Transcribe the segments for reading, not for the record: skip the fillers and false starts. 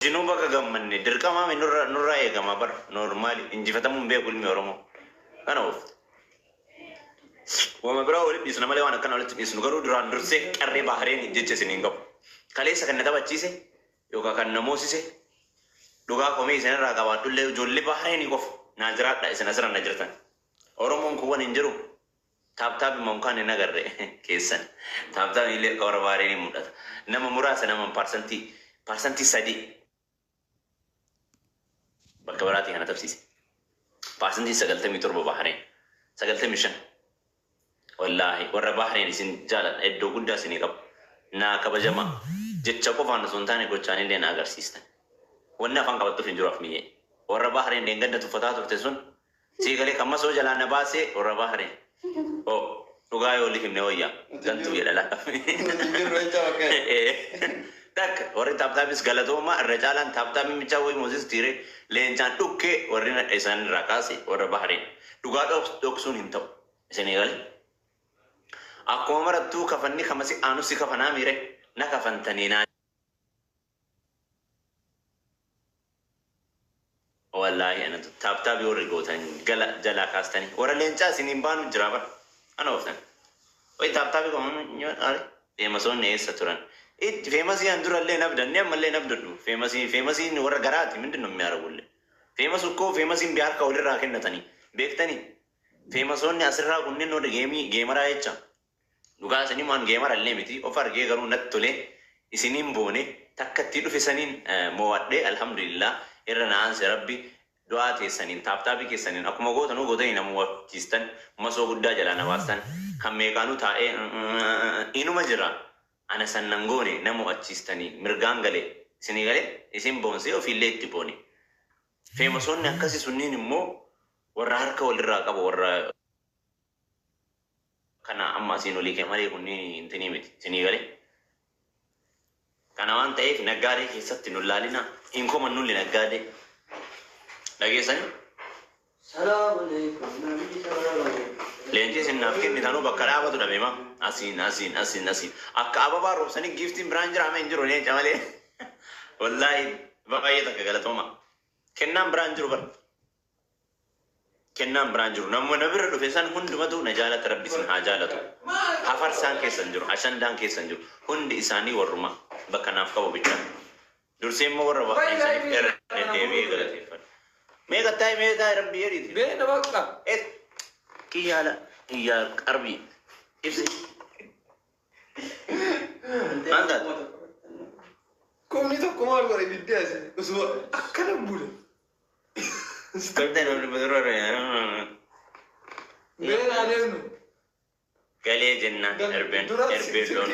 Jinuba kagammanne dirqama min nurra eegama bar normali injifatamuun beekul mi oromo kana of wama bira wali bisna male wana kana wali bisnu garu duran durse qarre bahareen jeche sinin gab kaleessa kan tabachiise yoka kan namosise duga komii sen ra gaba dulle jolle bahareen qof najirat da isna sara najirtan oromo ko wani injiru tab mon kan nagarre kesan tab ile kawra bahareen mudata nama murasa nama parsanti sadi bakkabarati kana tafsisi parsanti sagaltami turbo bahareen sagaltami shan wallahi warra bahareen isin jalan eddo gudda sini qab na kabajama jecha qofaan suntane gochaani leen agarsiistan wanna afan qabattu finjuru afmiye warra bahareen denganda tufata turte sun sigale kamma so jala na baase warra bahareen o ugayo lihimne wayya gantu yedala tak warri tabtabis galatoma rajalan tabtabi michawi moses tire leenchan dukke warri na esan rakasi warra bahareen duga doksun hintaw senegal akkuma marattu kafanni kamasi anusi kafana mire na kafantanina wallahi ana tabtabi warri gotan gala jala kastani warra leencha sinin banu jiraban ana oftan way tabtabi ko are femason ne saturan it famous andura le nabdan ne malle nabdu famous ni warra garati mindinno miaragulle famous ko famous in biar ka ulira kennatani bektani famous on ne asra kunne no gamera echa duga sani man gamer alle miti ofar ge garu nattule isinin bone takkatti du fisanin mowadde alhamdulillah irna an rabbi duate sanin taptabi ke sanin akuma go tanu go dai namu wakistan maso gudda jala na wasan kamme kanu ta inu majira ana sannangone namu achistani mirgangale sinigale isin bonse o filletti boni famous on akasi sunnin mo warra harka walira qabo warra kana amma sinuli ke mari kunni intini miti sinigale kana wan taif nagare ke satti nullalina inko manulli nagade lagesani salam alaikum nabi sallallahu alaihi lenje sin nafkin ni tanu bakara abadu da bema asin akka ababa robsani giftin branjra ame injiro ne jamale wallahi baqayta ka galatoma kennan branjru bar kennan branjru nammo nabir do fesan hundumatu najalat rabbisin hajalatu hafar san ke sanjuru ashan dan ke sanjuru hundi isani waruma bakanaf ka bobicha dursemo warwa isani ebe galati mega tay mega rabbi yeri be na bakka et kiyala iya arbi ifsi anda komni to kumar gore bidde usu akkana bude stante no bedro re be na lenu gale jenna erben don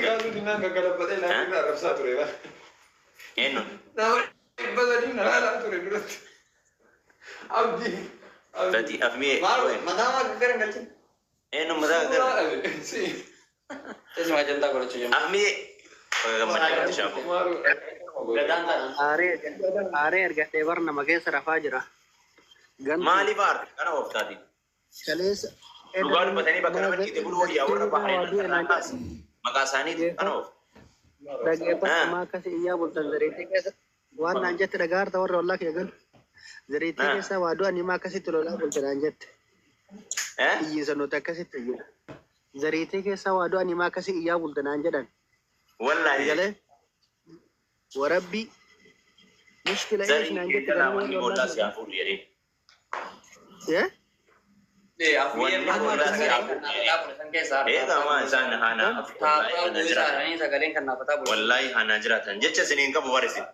galu dinan ga galabade la na rabsa ture ba eno na badani na la ture durat abdi fati afmi madama garen galchin eno madaga si esma janta koro chujum afmi gamma shafu gadanta are ergate warna magesa rafajira mali bar kana waftadi kalesa lugar batani bakara bati te bulu ya warra bahrain makasani kana dagepa ma kasi iya bultan zarete kesa wan anjet dagar tawar wallah yagan zarete kesa wadu ani ma kasi tulola bultan anjet iya sanota kasi tuju zarete kesa wadu ani ma kasi iya bultan anjedan wallahi gale وربي مشكلة إيش نانجت كلامي والله سيافور يري يا ليه أفضل ما هو لا سيافور إيه كمان إنسان هانا والله هانا جراتن جتة سنين كم وارسين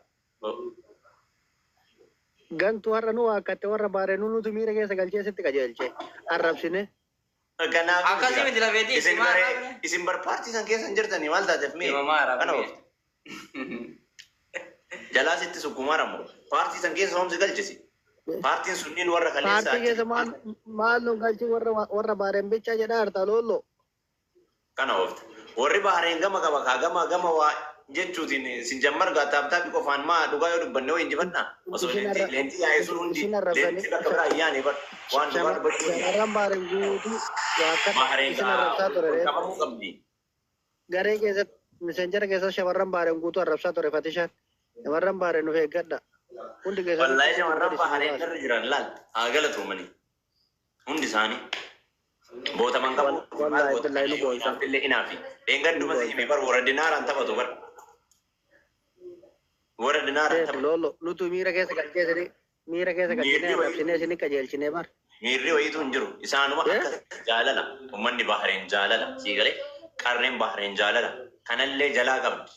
gantu warra nu akkate warra baarenu nu tumire keessa galcheesitti qajeelche arrabsine kanaaf akkasii miti lafeeti isin bar paartiisan keessan jirtanii maal taateef mee kana jalasitti sukkumaramu paartiisan keessa homsi galchisi paartiin sunniin warra kaleessa paartii keessa maal nu galchi warra baaren bicha jedha harta lollo kana ofta warri baareen gama gama waa jechuutiin sin jammar gaataabtaabi qofaan maa dhugaa yoo dubbanne hoo injifanna osoo leentii yaa'ee sun hundi leentii bakka biraa ayyaane bar waan dhugaa dubbachuu shamarran baaren guutuu baareen qabamuu qabdi garee keessatti messenjera keessatti shamarran baaren guutuu arrabsaa ture fatishaan Warran baare nu eeggadha. Hundi keessatti Wallahi shamarran bahareen irra jiran laal haa galatoomanii hundi isaanii bootaman qabu. Wallahi billahi nu boonsa. Illee inaafi dheengan duba si hime bar warra dinaaraan taphatu bar warra dinaaraan taphatu. Lolo nutu miira keessa galcheessanii miira keessa galchinee rabsinee isin qajeelchinee bar. Miirri wayitu hin jiru isaanuma akka jaalala ummanni bahareen jaalala siigalee qarreen bahareen jaalala kanallee jalaa qabdi.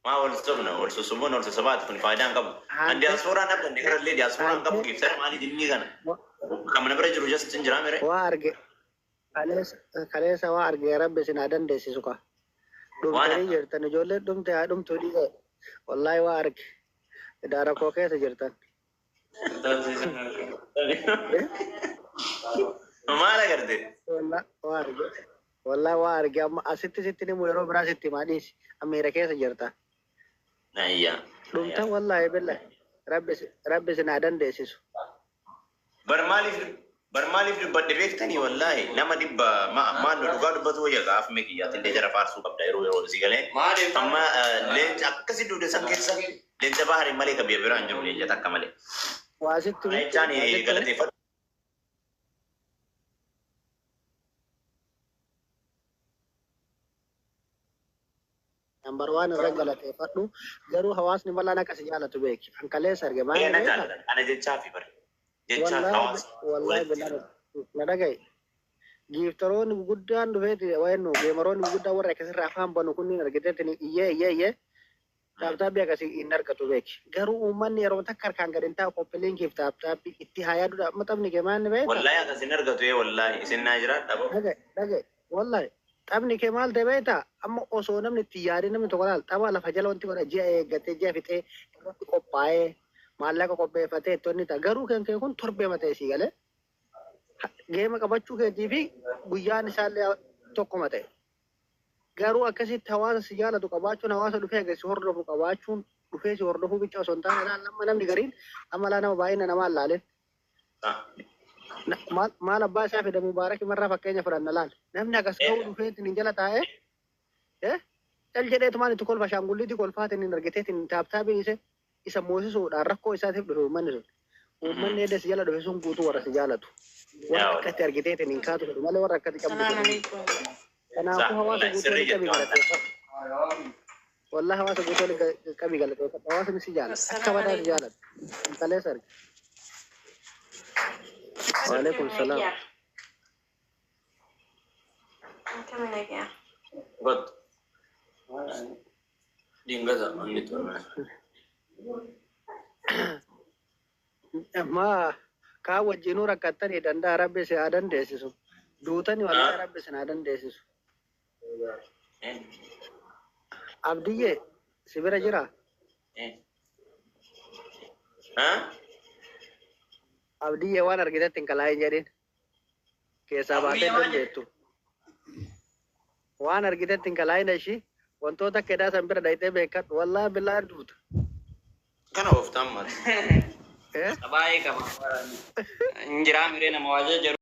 Ma wal sobna wal susumon wal sabat kun faayidaan qabu. An diaspora na kan digarallee diaspora qabu kiftar maali dinni kana. Kamna bira jiru just jira mere. Waa arge kaleessa waa arge rabbi sin adan deessisu ka. Dhumtanii jirtan ijoollee dhumte haa dhumtu dhiise. Wallahi waa arge daara koo keessa jirtan. Maal agarte? Wallahi waa arge amma asitti sitti ni yeroo biraa sitti maa dhiisi Ameerika keessa jirta. Nayya. Dhumta wallahi billahi rabbi sin adan deessisu. Barmaaliif dubbadde beektanii wallahi nama dhibba maal dhugaa dubbatu wayya gaaf meekiyyaatti illee jara faarsuu qabda yeroo si galee. Amma leenca akkasi duude san keessa leenca baharii malee ka biyya biraan jiru leenca takka malee. Waasitti Lencaan galateeffadhu. Number 1 irra galateeffadhu garuu hawaasni bal'aan akkasi jaalatu beeki. Ankalee sarge maal Ana jaalladha. Ana jechaa fi bara. Jechaa hawaasa. Wallahi billahi na dhagaye. Giiftaroonni guddaan dhufeeti wayennu geemaroonni guddaan warra akkasirraa afaan banu kunniin argiteetti iyyee taaptaapbii akkasii hin argatu beeki. Garuu uummanni yeroo takka harkaan gadi hin taa'u qophiileen kiif taaptaapbii itti haa yaadudha. Amma taphni kee maal ni beektaa? Wallahi akkas hin argatu wallahi isin naa jiraadha boo. Dhagaye wallahi taphni kee maal ta'e beektaa? Amma osoo namni itti yaadee namni tokko laal tapha lafa jala wanti godha ji'a eeggatee ji'a fixee irratti qophaa'ee maallaqa qopheeffatee ittonni ta'a. Garuu kan kee kun torbee matee sii galee geema qabachuu keetii fi guyyaan isaallee tokkuma ta'e. Garuu akkasitti hawaasa si jaalatu qabaachuun hawaasa dhufee agarsi hordofu qabaachuun dhufee si hordofuu bicha osoo hin taane laal namni gariin amalaa nama baay'ina namaa laaleen. Maal abbaa isaa fide mubaarak marraa fakkeenya fudhanna laal. Namni akkas ta'uu dhufeetiin hin jala taa'ee cal jedheetumaan itti kolfa shaangulliitii kolfaatiin hin argiteetiin taaptaabiin isa moosisuudhaan rakkoo isaatiif dhufe uummanni sun. Uummanni edda si jala dhufe sun guutuu warra si jaalatu. Warra akkatti argiteetiin hin kaatu fedhu malee warra akkatti qabdu. Kanaafuu hawaasa guutuu waliin qabii galateeffadhu. Wallahi hawaasa guutuu waliin qabii galateeffadhu. Hawaasni si jaalata. Akka badaa si jaalata. Kalees arge. Waalaikum salaam. God. Dinggaza manit warna. Ma kaa wajjinuu rakkattanii danda'a rabbi si haa dandeessisu. Duutani wallahi rabbi si haa dandeessisu. Abdiyyee si bira jira? Abdiyyee waan argitetti hin kalaa hin jedhin. Keessaa baatee dandeettu. Waan argitetti hin kalaa hin ishii wantoota akka eddaa san bira dhayitee beekadhu wallahi billahi duuta. Kana oftaan mali. Baay'ee qaba. Injiraa miree nama waajjira jiru.